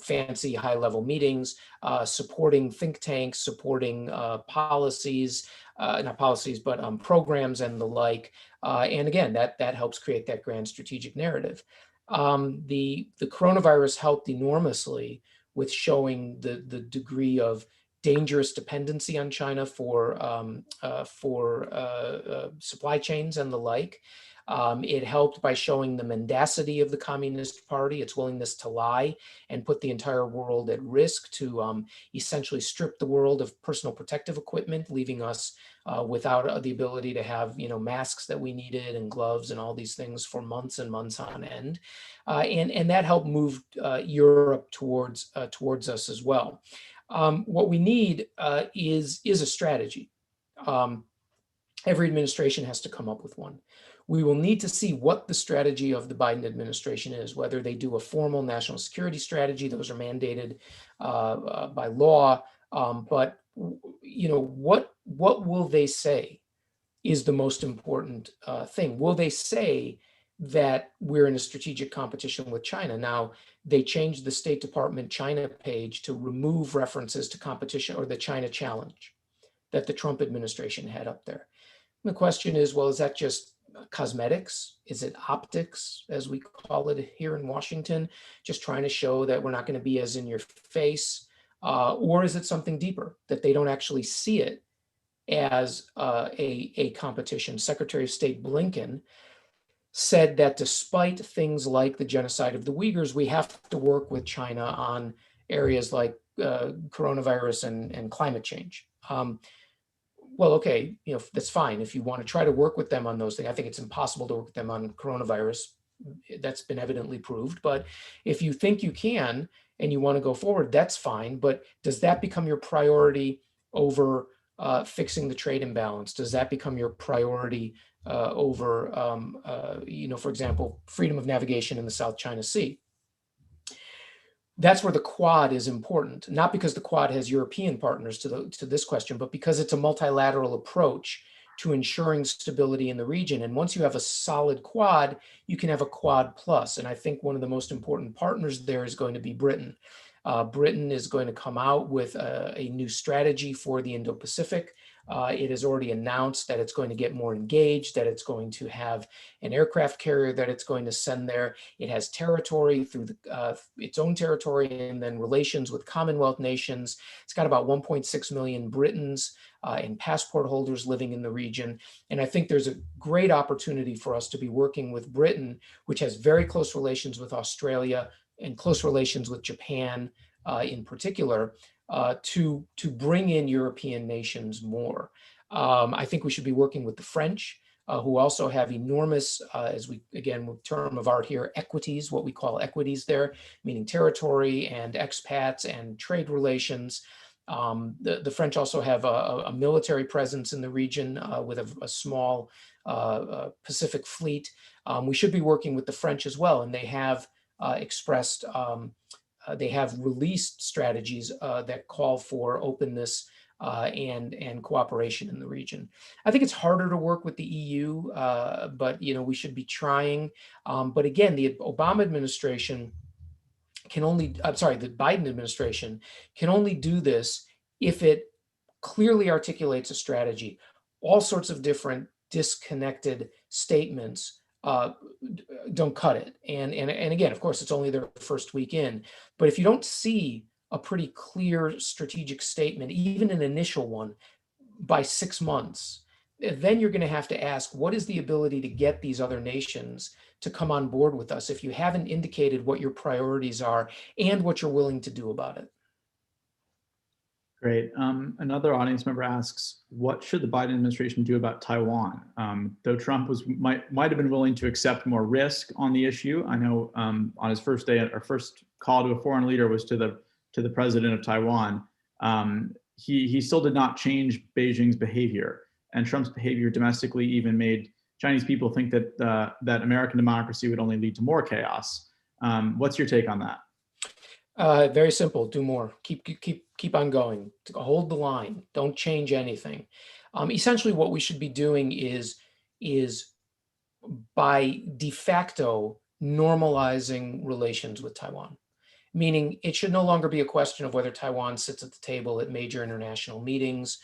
fancy high-level meetings, supporting think tanks, supporting policies, not policies, but programs and the like. And again, that helps create that grand strategic narrative. The coronavirus helped enormously with showing the degree of dangerous dependency on China for supply chains and the like. It helped by showing the mendacity of the Communist Party, its willingness to lie and put the entire world at risk, to essentially strip the world of personal protective equipment, leaving us without the ability to have masks that we needed and gloves and all these things for months and months on end. And that helped move Europe towards us as well. What we need is a strategy. Every administration has to come up with one. We will need to see what the strategy of the Biden administration is, whether they do a formal national security strategy. Those are mandated by law. But what will they say is the most important thing? Will they say that we're in a strategic competition with China? Now, they changed the State Department China page to remove references to competition or the China challenge that the Trump administration had up there. And the question is, well, is that just cosmetics? Is it optics, as we call it here in Washington, just trying to show that we're not going to be as in your face? Or is it something deeper, that they don't actually see it as a competition? Secretary of State Blinken said that despite things like the genocide of the Uyghurs, we have to work with China on areas like coronavirus and climate change. Well, okay, that's fine. If you want to try to work with them on those things, I think it's impossible to work with them on coronavirus. That's been evidently proved. But if you think you can and you want to go forward, that's fine. But does that become your priority over fixing the trade imbalance? Does that become your priority over, for example, freedom of navigation in the South China Sea? That's where the Quad is important, not because the Quad has European partners to this question, but because it's a multilateral approach to ensuring stability in the region. And once you have a solid Quad, you can have a Quad plus. And I think one of the most important partners there is going to be Britain. Britain is going to come out with a new strategy for the Indo-Pacific. It has already announced that it's going to get more engaged, that it's going to have an aircraft carrier that it's going to send there. It has territory through its own territory and then relations with Commonwealth nations. It's got about 1.6 million Britons and passport holders living in the region. And I think there's a great opportunity for us to be working with Britain, which has very close relations with Australia and close relations with Japan in particular, to bring in European nations more. I think we should be working with the French, who also have enormous, as we, again, with term of art here, equities, what we call equities there, meaning territory and expats and trade relations. The French also have a military presence in the region with a small Pacific fleet. We should be working with the French as well, and they have expressed, they have released strategies that call for openness and cooperation in the region. I think it's harder to work with the EU, but we should be trying. But again, the Obama administration can only, I'm sorry, the Biden administration can only do this if it clearly articulates a strategy. All sorts of different disconnected statements don't cut it. And again, of course, it's only their first week in. But if you don't see a pretty clear strategic statement, even an initial one, by 6 months, then you're going to have to ask, what is the ability to get these other nations to come on board with us if you haven't indicated what your priorities are and what you're willing to do about it? Great. Another audience member asks, what should the Biden administration do about Taiwan? Though Trump might have been willing to accept more risk on the issue, I know on his first day, our first call to a foreign leader was to the president of Taiwan. He still did not change Beijing's behavior, and Trump's behavior domestically even made Chinese people think that that American democracy would only lead to more chaos. What's your take on that? Very simple. Do more. Keep on going. Hold the line. Don't change anything. Essentially, what we should be doing is by de facto normalizing relations with Taiwan. Meaning, it should no longer be a question of whether Taiwan sits at the table at major international meetings,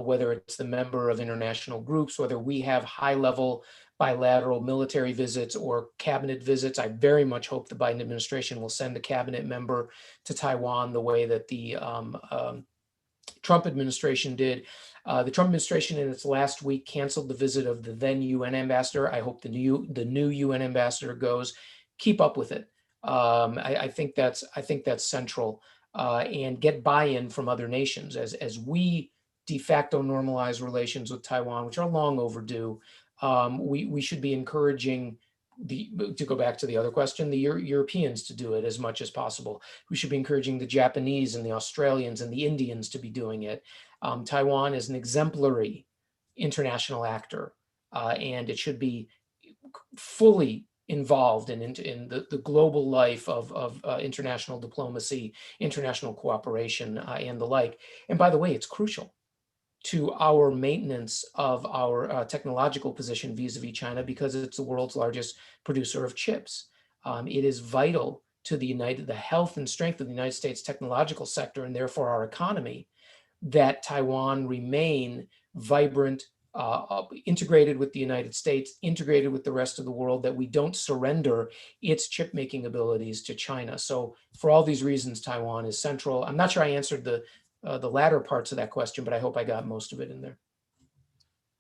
whether it's the member of international groups, whether we have high-level bilateral military visits or cabinet visits. I very much hope the Biden administration will send a cabinet member to Taiwan the way that the Trump administration did. The Trump administration in its last week canceled the visit of the then UN ambassador. I hope the new UN ambassador goes. Keep up with it. I think that's central, and get buy-in from other nations as we de facto normalize relations with Taiwan, which are long overdue. We should be encouraging to go back to the other question, the Europeans to do it as much as possible. We should be encouraging the Japanese and the Australians and the Indians to be doing it. Taiwan is an exemplary international actor, and it should be fully involved in the global life of international diplomacy, international cooperation, and the like. And by the way, it's crucial to our maintenance of our technological position vis-a-vis China, because it's the world's largest producer of chips. It is vital to the health and strength of the United States technological sector, and therefore our economy, that Taiwan remain vibrant, integrated with the United States, integrated with the rest of the world, that we don't surrender its chip making abilities to China. So for all these reasons, Taiwan is central. I'm not sure I answered the latter parts of that question, but I hope I got most of it in there.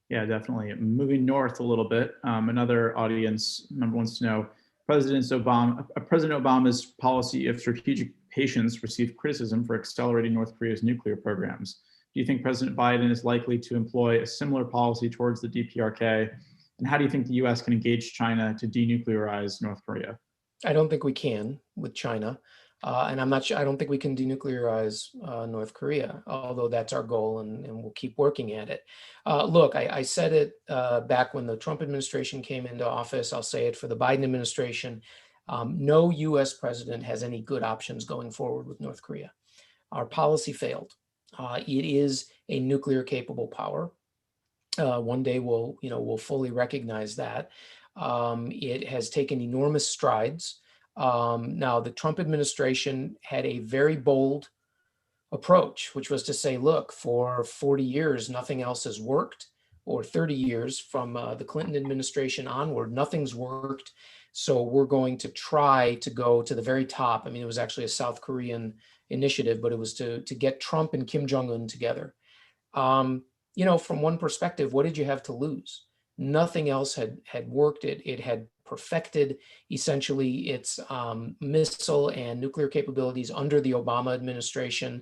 Yeah, definitely. Moving north a little bit, another audience member wants to know, President Obama's policy of strategic patience received criticism for accelerating North Korea's nuclear programs. Do you think President Biden is likely to employ a similar policy towards the DPRK? And how do you think the US can engage China to denuclearize North Korea? I don't think we can with China. And I'm not sure, I don't think we can denuclearize North Korea, although that's our goal, and we'll keep working at it. Look, I said it back when the Trump administration came into office. I'll say it for the Biden administration. No US president has any good options going forward with North Korea. Our policy failed. It is a nuclear capable power. One day we'll fully recognize that. It has taken enormous strides. Now, the Trump administration had a very bold approach, which was to say, look, for 40 years, nothing else has worked, or 30 years from the Clinton administration onward, nothing's worked. So we're going to try to go to the very top. I mean, it was actually a South Korean initiative, but it was to get Trump and Kim Jong-un together. From one perspective, what did you have to lose? Nothing else had worked. It had perfected essentially its missile and nuclear capabilities under the Obama administration.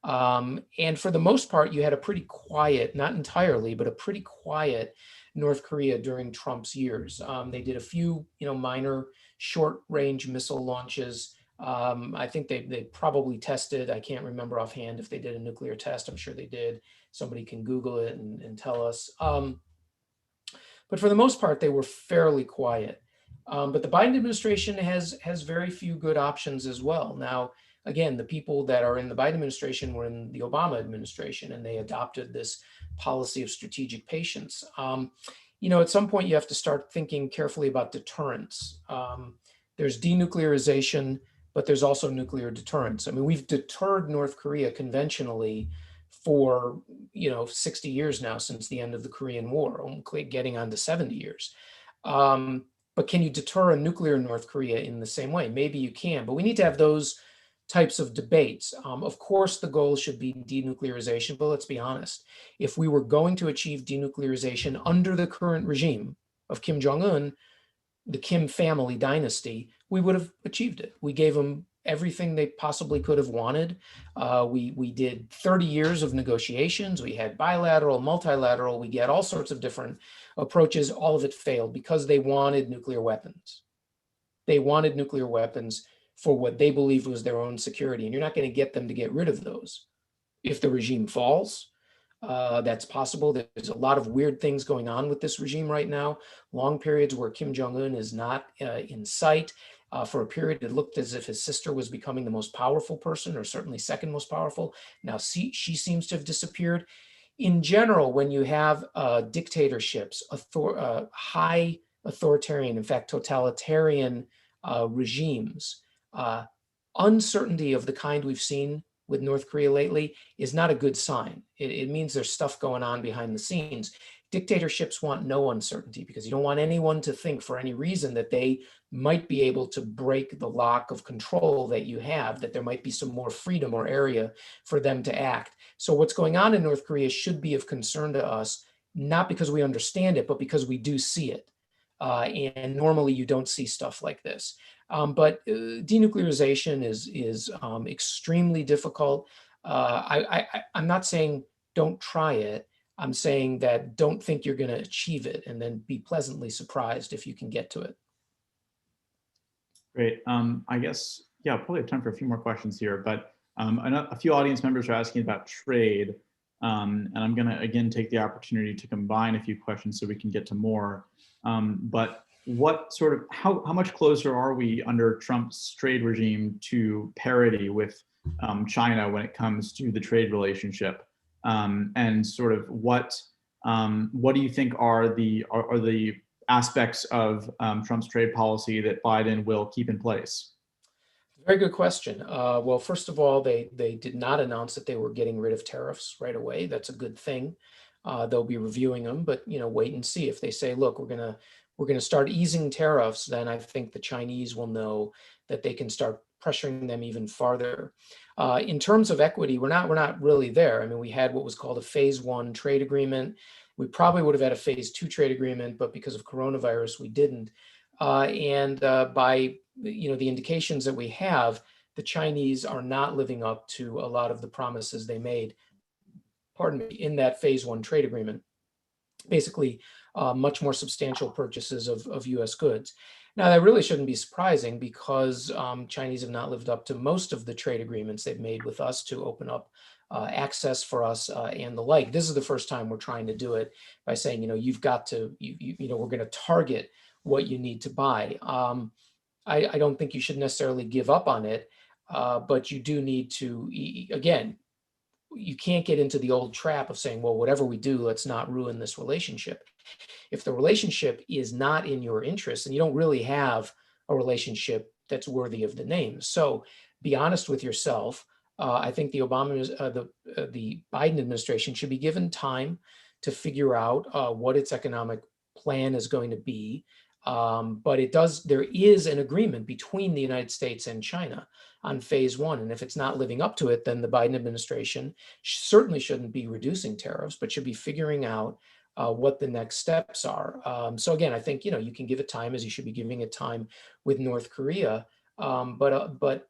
And for the most part, you had a pretty quiet, not entirely, but a pretty quiet North Korea during Trump's years. They did a few, minor short-range missile launches. I think they probably tested, I can't remember offhand if they did a nuclear test. I'm sure they did. Somebody can Google it and tell us. But for the most part, they were fairly quiet. But the Biden administration has very few good options as well. Now, again, the people that are in the Biden administration were in the Obama administration, and they adopted this policy of strategic patience. At some point, you have to start thinking carefully about deterrence. There's denuclearization, but there's also nuclear deterrence. I mean, we've deterred North Korea conventionally for 60 years now, since the end of the Korean War, getting on to 70 years. But can you deter a nuclear North Korea in the same way? Maybe you can, but we need to have those types of debates. Of course, the goal should be denuclearization, but let's be honest. If we were going to achieve denuclearization under the current regime of Kim Jong-un, the Kim family dynasty, we would have achieved it. We gave them everything they possibly could have wanted. We did 30 years of negotiations. We had bilateral, multilateral. We had all sorts of different approaches. All of it failed because they wanted nuclear weapons. They wanted nuclear weapons for what they believed was their own security. And you're not going to get them to get rid of those. If the regime falls, that's possible. There's a lot of weird things going on with this regime right now. Long periods where Kim Jong-un is not in sight. For a period, it looked as if his sister was becoming the most powerful person, or certainly second most powerful. Now she seems to have disappeared. In general, when you have dictatorships, high authoritarian, in fact, totalitarian regimes, uncertainty of the kind we've seen with North Korea lately is not a good sign. It means there's stuff going on behind the scenes. Dictatorships want no uncertainty because you don't want anyone to think for any reason that they might be able to break the lock of control that you have, that there might be some more freedom or area for them to act. So what's going on in North Korea should be of concern to us, not because we understand it, but because we do see it. And normally you don't see stuff like this. But denuclearization is extremely difficult. I'm not saying don't try it. I'm saying that don't think you're going to achieve it, and then be pleasantly surprised if you can get to it. Great. I guess, yeah, probably have time for a few more questions here, but a few audience members are asking about trade. And I'm going to, again, take the opportunity to combine a few questions so we can get to more. But how much closer are we under Trump's trade regime to parity with China when it comes to the trade relationship? And sort of what do you think are the aspects of Trump's trade policy that Biden will keep in place? Very good question. Well, first of all, they did not announce that they were getting rid of tariffs right away. That's a good thing. They'll be reviewing them, but wait and see. If they say, look, we're gonna start easing tariffs, then I think the Chinese will know that they can start pressuring them even farther. In terms of equity, we're not really there. I mean, we had what was called a phase 1 trade agreement. We probably would have had a phase 2 trade agreement, but because of coronavirus, we didn't. By the indications that we have, the Chinese are not living up to a lot of the promises they made, pardon me, in that phase 1 trade agreement. Basically, much more substantial purchases of US goods. Now, that really shouldn't be surprising because Chinese have not lived up to most of the trade agreements they've made with us to open up access for us and the like. This is the first time we're trying to do it by saying, you've got to, we're going to target what you need to buy. I don't think you should necessarily give up on it, but you do need to, again, you can't get into the old trap of saying, well, whatever we do, let's not ruin this relationship. If the relationship is not in your interest, then you don't really have a relationship that's worthy of the name. So be honest with yourself. I think the the Biden administration should be given time to figure out what its economic plan is going to be. But there is an agreement between the United States and China on phase 1. And if it's not living up to it, then the Biden administration certainly shouldn't be reducing tariffs, but should be figuring out what the next steps are. So again, I think, you can give it time, as you should be giving it time with North Korea. But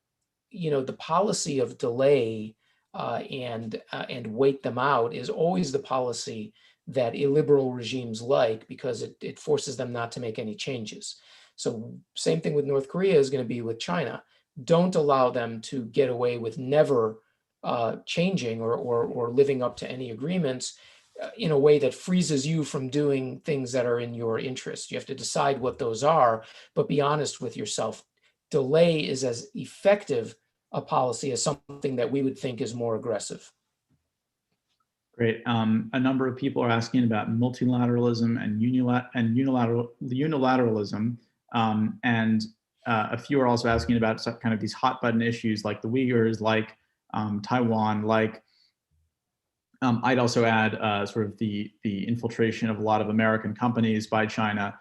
the policy of delay and wait them out is always the policy that illiberal regimes like, because it forces them not to make any changes. So same thing with North Korea is going to be with China. Don't allow them to get away with never changing or living up to any agreements in a way that freezes you from doing things that are in your interest. You have to decide what those are, but be honest with yourself. Delay is as effective a policy as something that we would think is more aggressive. Great. A number of people are asking about multilateralism and unilateralism, and a few are also asking about kind of these hot button issues like the Uyghurs, like Taiwan, like I'd also add sort of the infiltration of a lot of American companies by China.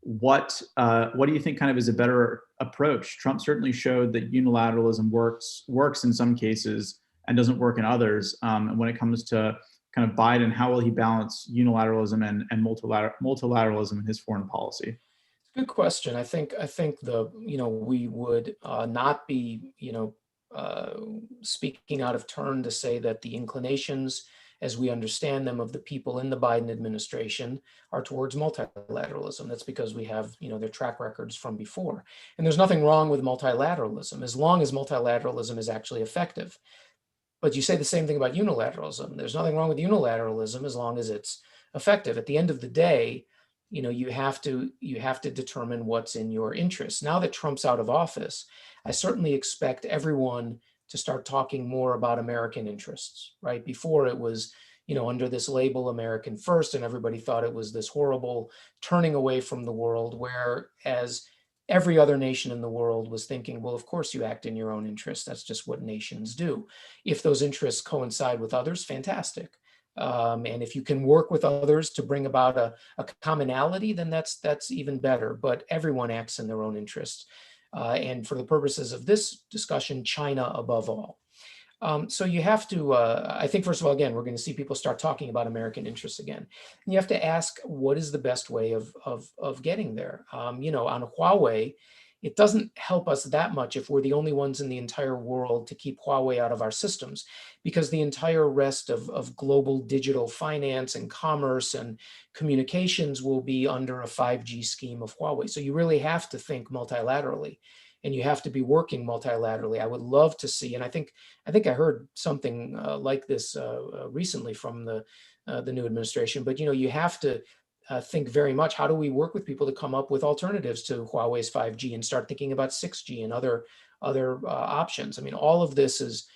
What do you think kind of is a better approach? Trump certainly showed that unilateralism works in some cases and doesn't work in others. And when it comes to kind of Biden, how will he balance unilateralism and multilateralism in his foreign policy? Good question. I think we would not be speaking out of turn to say that the inclinations, as we understand them, of the people in the Biden administration are towards multilateralism. That's because we have their track records from before, and there's nothing wrong with multilateralism as long as multilateralism is actually effective. But you say the same thing about unilateralism. There's nothing wrong with unilateralism as long as it's effective. At the end of the day, you have to determine what's in your interest. Now that Trump's out of office, I certainly expect everyone to start talking more about American interests, right? Before it was, under this label American first, and everybody thought it was this horrible turning away from the world, whereas every other nation in the world was thinking, well, of course you act in your own interest. That's just what nations do. If those interests coincide with others, fantastic. And if you can work with others to bring about a commonality, then that's even better. But everyone acts in their own interest. And for the purposes of this discussion, China above all. So you have to, I think, first of all, again, we're going to see people start talking about American interests again. And you have to ask, what is the best way of getting there? On Huawei, it doesn't help us that much if we're the only ones in the entire world to keep Huawei out of our systems, because the entire rest of global digital finance and commerce and communications will be under a 5G scheme of Huawei. So you really have to think multilaterally, and you have to be working multilaterally. I would love to see, and I think I heard something like this recently from the new administration. But you have to think very much, how do we work with people to come up with alternatives to Huawei's 5G and start thinking about 6G and other options? I mean, all of this is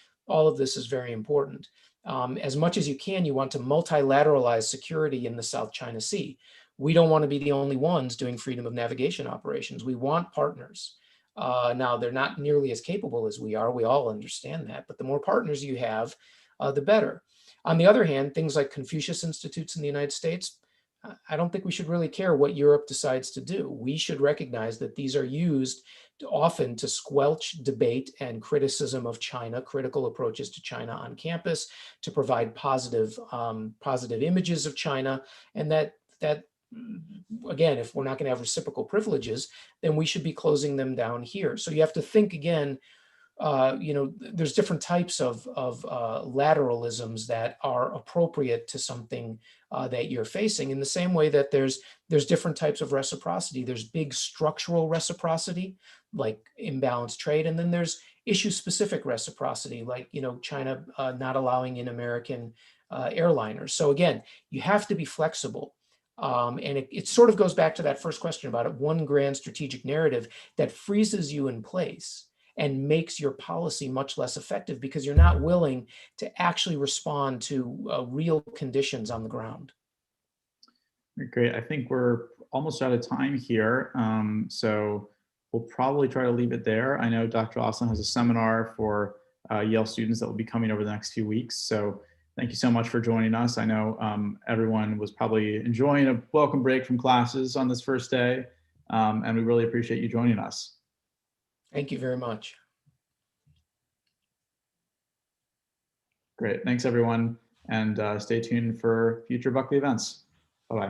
very important. As much as you can, you want to multilateralize security in the South China Sea. We don't want to be the only ones doing freedom of navigation operations. We want partners. Now, they're not nearly as capable as we are. We all understand that. But the more partners you have, the better. On the other hand, things like Confucius Institutes in the United States, I don't think we should really care what Europe decides to do. We should recognize that these are used often to squelch debate and criticism of China, critical approaches to China on campus, to provide positive images of China, and that again, if we're not going to have reciprocal privileges, then we should be closing them down here. So you have to think again. There's different types of lateralisms that are appropriate to something that you're facing, in the same way that there's different types of reciprocity. There's big structural reciprocity, like imbalanced trade, and then there's issue-specific reciprocity, like China not allowing in American airliners. So again, you have to be flexible. And it sort of goes back to that first question about it, one grand strategic narrative that freezes you in place and makes your policy much less effective, because you're not willing to actually respond to real conditions on the ground. Great. I think we're almost out of time here. So we'll probably try to leave it there. I know Dr. Austin has a seminar for Yale students that will be coming over the next few weeks. So thank you so much for joining us. I know everyone was probably enjoying a welcome break from classes on this first day, and we really appreciate you joining us. Thank you very much. Great. Thanks, everyone. and stay tuned for future Buckley events.